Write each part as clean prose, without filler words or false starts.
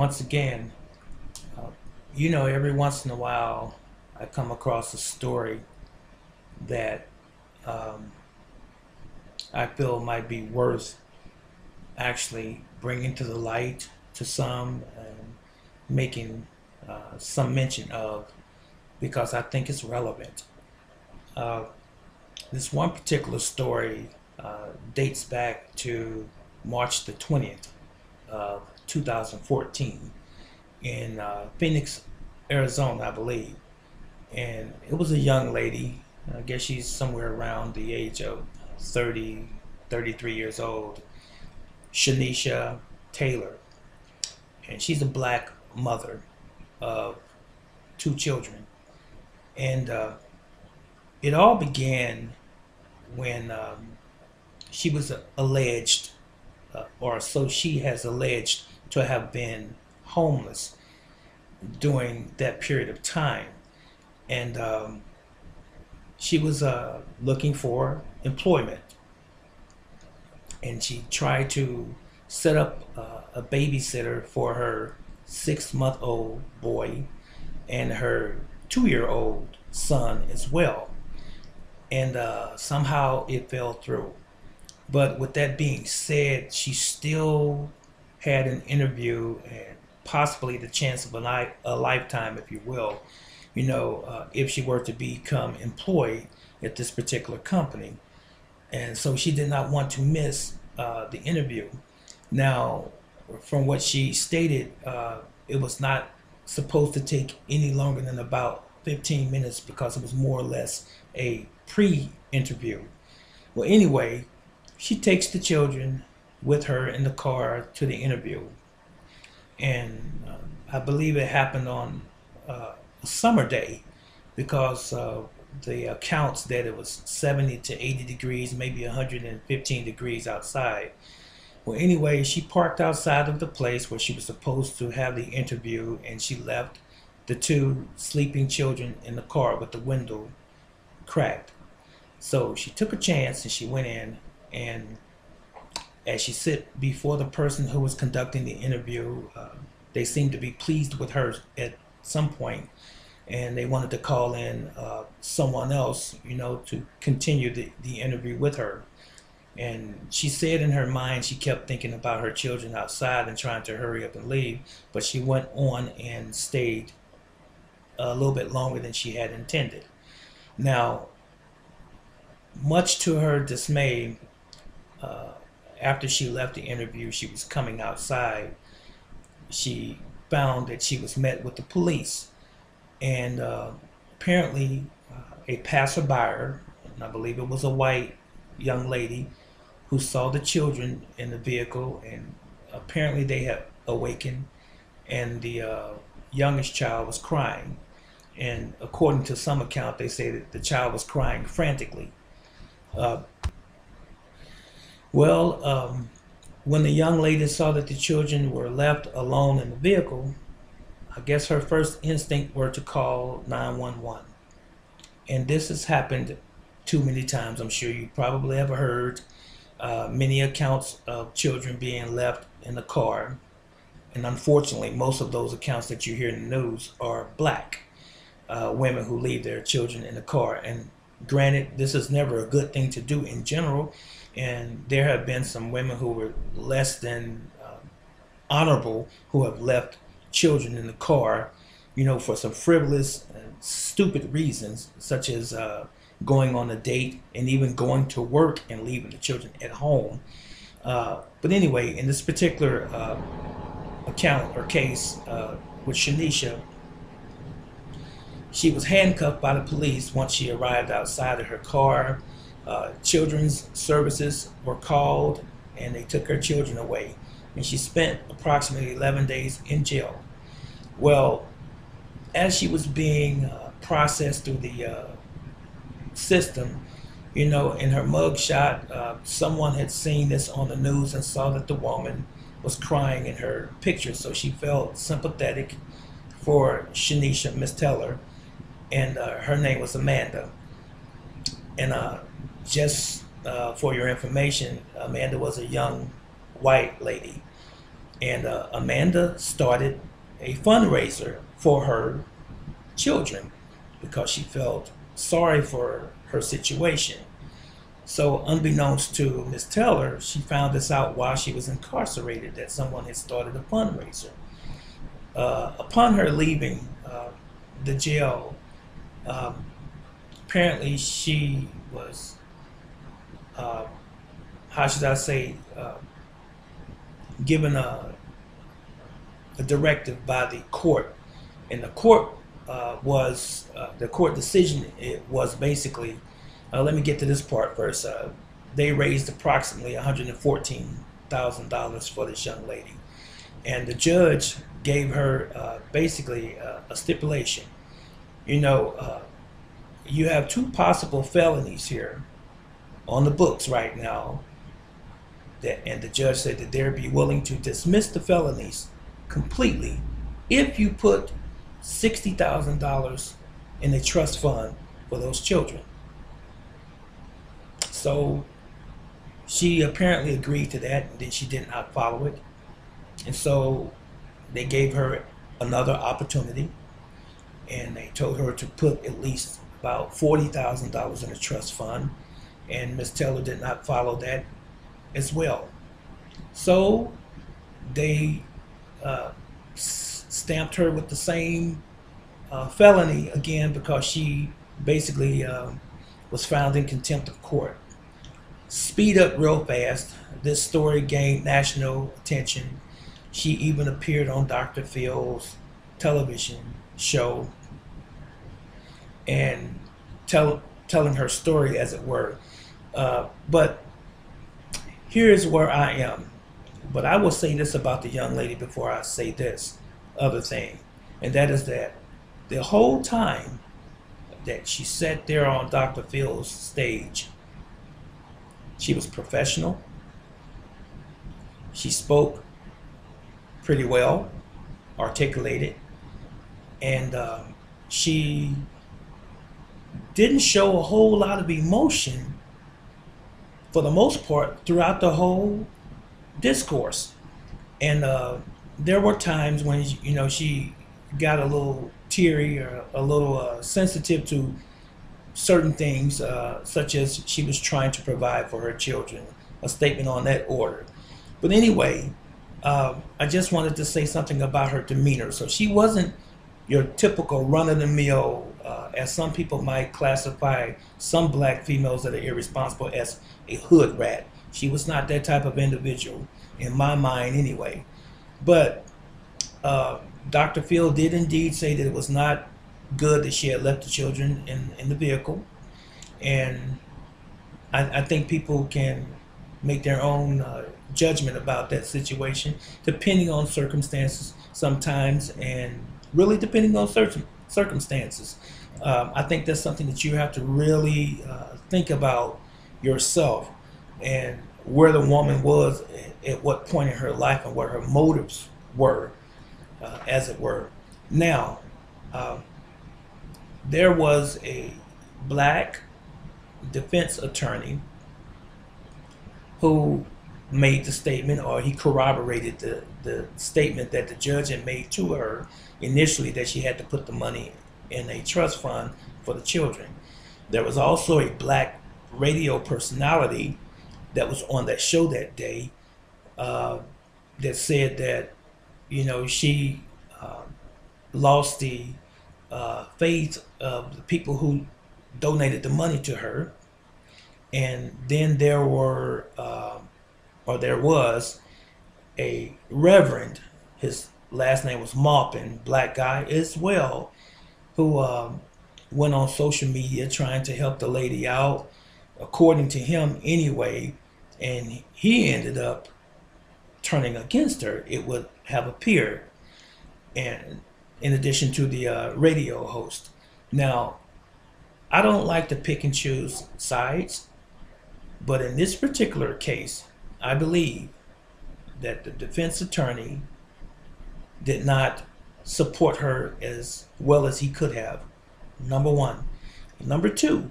Once again, uh, every once in a while I come across a story that um, I feel might be worth actually bringing to the light to some and making some mention of because I think it's relevant. Uh, this one particular story dates back to March the 20th of 2014 in Phoenix, Arizona, I believe. And it was a young lady. I guess she's somewhere around the age of 30, 33 years old. Shanisha Taylor. And she's a black mother of two children. And it all began when she was alleged, or so she has alleged, to have been homeless during that period of time. And she was looking for employment, and she tried to set up a babysitter for her 6 month old boy and her 2 year old son as well. And somehow it fell through. But with that being said, she still had an interview and possibly the chance of a lifetime, if you will, if she were to become employed at this particular company. And so she did not want to miss the interview. Now, from what she stated, it was not supposed to take any longer than about 15 minutes because it was more or less a pre interview. Well, anyway, she takes the children with her in the car to the interview. And I believe it happened on a summer day because the accounts that it was 70 to 80 degrees, maybe 115 degrees outside. Well, anyway, she parked outside of the place where she was supposed to have the interview, and she left the two sleeping children in the car with the window cracked. So she took a chance and she went in, and as she sit before the person who was conducting the interview, they seemed to be pleased with her at some point, and they wanted to call in someone else, to continue the interview with her. And she said in her mind she kept thinking about her children outside and trying to hurry up and leave, but she went on and stayed a little bit longer than she had intended. Now, much to her dismay, uh, after she left the interview, she was coming outside. She found that she was met with the police, and apparently a passerby, and I believe it was a white young lady, who saw the children in the vehicle, and apparently they had awakened, and the youngest child was crying. And according to some account, they say that the child was crying frantically. Uh, well, when the young lady saw that the children were left alone in the vehicle, I guess her first instinct were to call 911. And this has happened too many times. I'm sure you probably have heard many accounts of children being left in the car. And unfortunately, most of those accounts that you hear in the news are black women who leave their children in the car. And granted, this is never a good thing to do in general. And there have been some women who were less than honorable who have left children in the car, for some frivolous and stupid reasons, such as going on a date and even going to work and leaving the children at home. But anyway, in this particular account or case with Shanisha, she was handcuffed by the police once she arrived outside of her car. Children's services were called, and they took her children away. And she spent approximately 11 days in jail. Well, as she was being processed through the system, in her mug shot, someone had seen this on the news and saw that the woman was crying in her picture. So she felt sympathetic for Shanisha, Miss Teller, and her name was Amanda. And just for your information, Amanda was a young white lady. And Amanda started a fundraiser for her children because she felt sorry for her situation. So unbeknownst to Miss Taylor, she found this out while she was incarcerated, that someone had started a fundraiser. Upon her leaving the jail, um, apparently she was, uh, how should I say, given a directive by the court. And the court the court decision, it was basically, let me get to this part first. They raised approximately $114,000 for this young lady. And the judge gave her basically a stipulation. You know, you have two possible felonies here on the books right now. And the judge said that they'd be willing to dismiss the felonies completely if you put $60,000 in a trust fund for those children. So she apparently agreed to that, and then she did not follow it. And so they gave her another opportunity, and they told her to put at least about $40,000 in a trust fund, and Miss Taylor did not follow that as well. So they stamped her with the same felony again because she basically was found in contempt of court. Speed up real fast. This story gained national attention. She even appeared on Dr. Phil's television show and telling her story, as it were. But here's where I am. But I will say this about the young lady before I say this other thing, and that is that the whole time that she sat there on Dr. Phil's stage, she was professional. She spoke pretty well, articulated, and she didn't show a whole lot of emotion for the most part throughout the whole discourse. And there were times when, you know, she got a little teary or a little sensitive to certain things, such as she was trying to provide for her children, a statement on that order. But anyway, I just wanted to say something about her demeanor. So she wasn't your typical run-of-the-mill, as some people might classify some black females that are irresponsible as a hood rat. She was not that type of individual, in my mind anyway. But Dr. Phil did indeed say that it was not good that she had left the children in the vehicle. And I think people can make their own judgment about that situation, depending on circumstances sometimes, and really depending on certain circumstances. I think that's something that you have to really think about yourself, and where the woman was at what point in her life and what her motives were, as it were. Now, there was a black defense attorney who made the statement, or he corroborated the statement that the judge had made to her initially, that she had to put the money in a trust fund for the children. There was also a black radio personality that was on that show that day, that said that, you know, she lost the faith of the people who donated the money to her. And then there were, or there was, a reverend, his last name was Maupin, black guy as well, who went on social media trying to help the lady out, according to him anyway, and he ended up turning against her, it would have appeared, and in addition to the radio host. Now, I don't like to pick and choose sides, but in this particular case, I believe that the defense attorney did not support her as well as he could have, number one. Number two,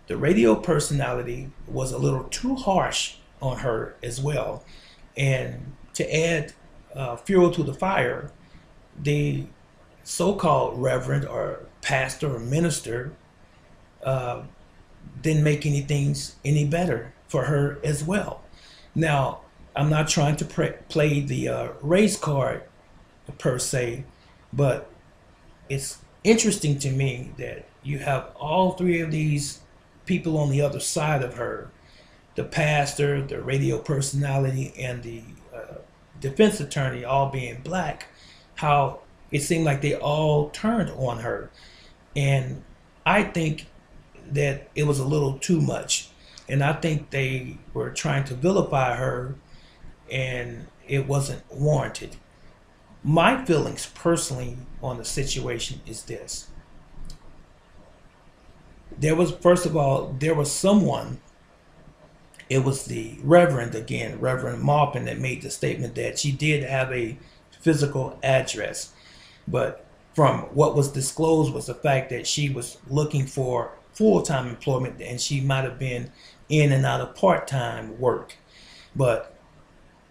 the radio personality was a little too harsh on her as well. And to add fuel to the fire, the so-called reverend or pastor or minister uh, didn't make anything any better for her as well. Now, I'm not trying to play the race card per se, but it's interesting to me that you have all three of these people on the other side of her, the pastor, the radio personality, and the defense attorney, all being black, how it seemed like they all turned on her. And I think that it was a little too much. And I think they were trying to vilify her, and it wasn't warranted. My feelings personally on the situation is this. There was, first of all, there was someone, it was the Reverend again, Reverend Maupin, that made the statement that she did have a physical address. But from what was disclosed was the fact that she was looking for full-time employment, and she might have been in and out of part-time work. But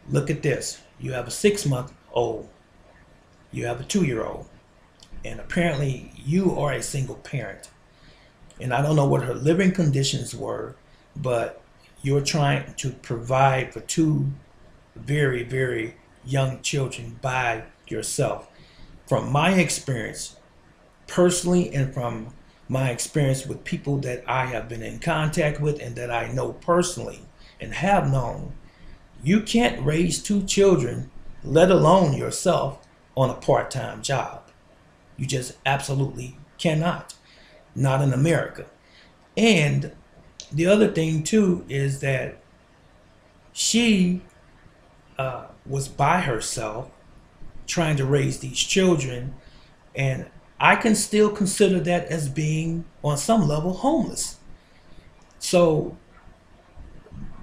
look at this. You have a 6-month-old. You have a 2-year-old. And apparently you are a single parent. And I don't know what her living conditions were, but you're trying to provide for 2 very, very young children by yourself. From my experience, personally, and from my experience with people that I have been in contact with and that I know personally and have known, you can't raise 2 children, let alone yourself, on a part-time job. You just absolutely cannot. Not in America. And the other thing too is that she was by herself trying to raise these children, and I can still consider that as being on some level homeless. So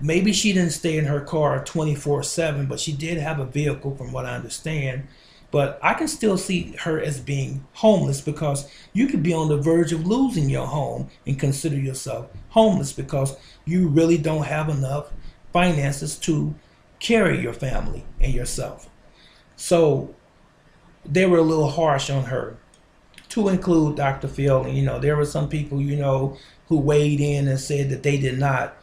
maybe she didn't stay in her car 24/7, but she did have a vehicle from what I understand. But I can still see her as being homeless, because you could be on the verge of losing your home and consider yourself homeless because you really don't have enough finances to carry your family and yourself. So they were a little harsh on her, to include Dr. Phil. And, there were some people, who weighed in and said that they did not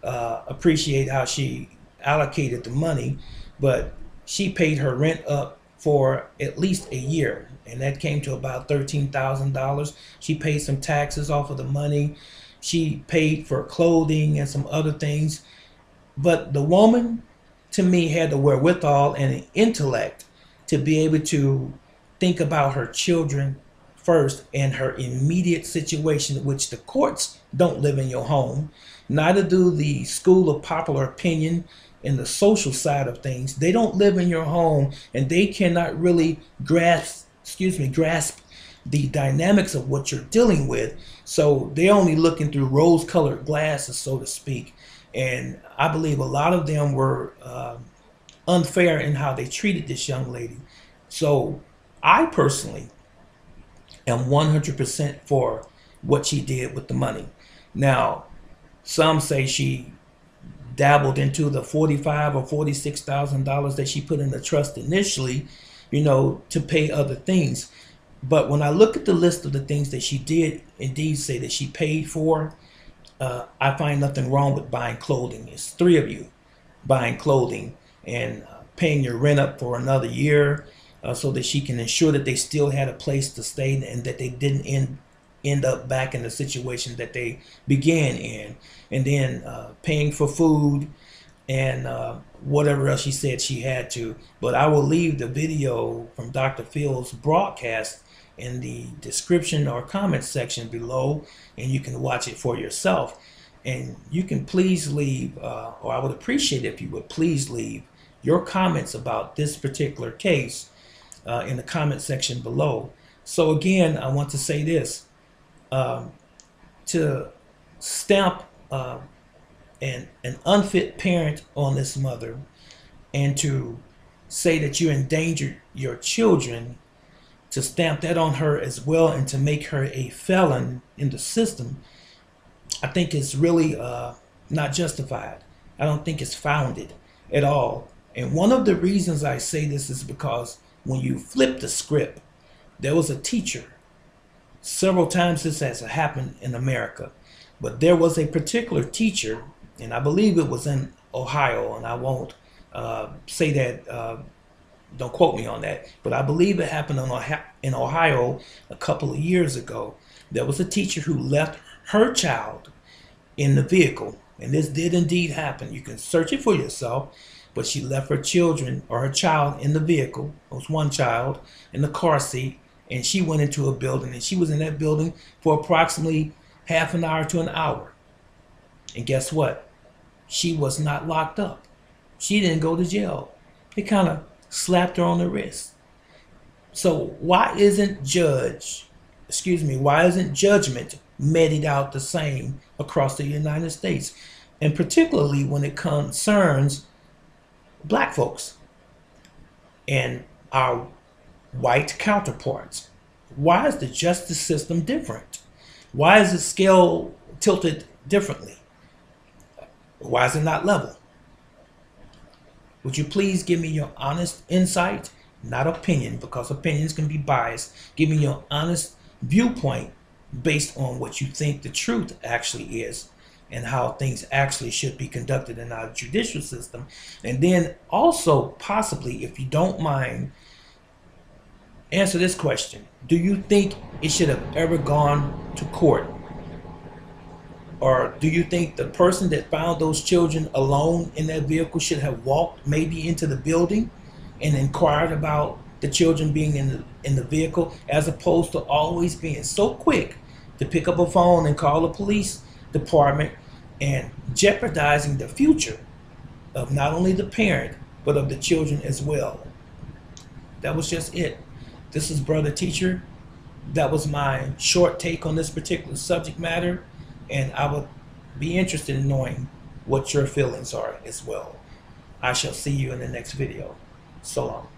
appreciate how she allocated the money, but she paid her rent up for at least a year, and that came to about $13,000. She paid some taxes off of the money. She paid for clothing and some other things. But the woman, to me, had the wherewithal and the intellect to be able to think about her children first and her immediate situation, which the courts don't live in your home. Neither do the school of popular opinion and the social side of things. They don't live in your home, and they cannot really grasp the dynamics of what you're dealing with. So they're only looking through rose-colored glasses, so to speak. And I believe a lot of them were unfair in how they treated this young lady. So I personally am 100% for what she did with the money. Now, some say she dabbled into the $45,000 or $46,000 that she put in the trust initially, to pay other things. But when I look at the list of the things that she did indeed say that she paid for, I find nothing wrong with buying clothing. It's 3 of you buying clothing and paying your rent up for another year, so that she can ensure that they still had a place to stay and that they didn't end up back in the situation that they began in. And then paying for food and whatever else she said she had to. But I will leave the video from Dr. Phil's broadcast in the description or comment section below, and you can watch it for yourself. And you can please leave, or I would appreciate if you would please leave your comments about this particular case in the comment section below. So again, I want to say this. To stamp an unfit parent on this mother, and to say that you endangered your children, to stamp that on her as well, and to make her a felon in the system, I think it's really not justified. I don't think it's founded at all. And one of the reasons I say this is because when you flip the script, there was a teacher. Several times this has happened in America, but there was a particular teacher, and I believe it was in Ohio, and I won't say that, don't quote me on that, but I believe it happened in Ohio a couple of years ago. There was a teacher who left her child in the vehicle, and this did indeed happen. You can search it for yourself, but she left her children or her child in the vehicle. It was one child in the car seat, and she went into a building, and she was in that building for approximately half an hour to an hour. And guess what? She was not locked up. She didn't go to jail. They kind of slapped her on the wrist. So why isn't judgment meted out the same across the United States? And particularly when it concerns black folks and our white counterparts. Why is the justice system different? Why is the scale tilted differently? Why is it not level? Would you please give me your honest insight, not opinion, because opinions can be biased. Give me your honest viewpoint based on what you think the truth actually is and how things actually should be conducted in our judicial system. And then also, possibly, if you don't mind, answer this question. Do you think it should have ever gone to court? Or do you think the person that found those children alone in that vehicle should have walked maybe into the building and inquired about the children being in the vehicle, as opposed to always being so quick to pick up a phone and call the police department and jeopardizing the future of not only the parent but of the children as well? That was just it. This is Brother Teacher. That was my short take on this particular subject matter, and I would be interested in knowing what your feelings are as well. I shall see you in the next video. So long.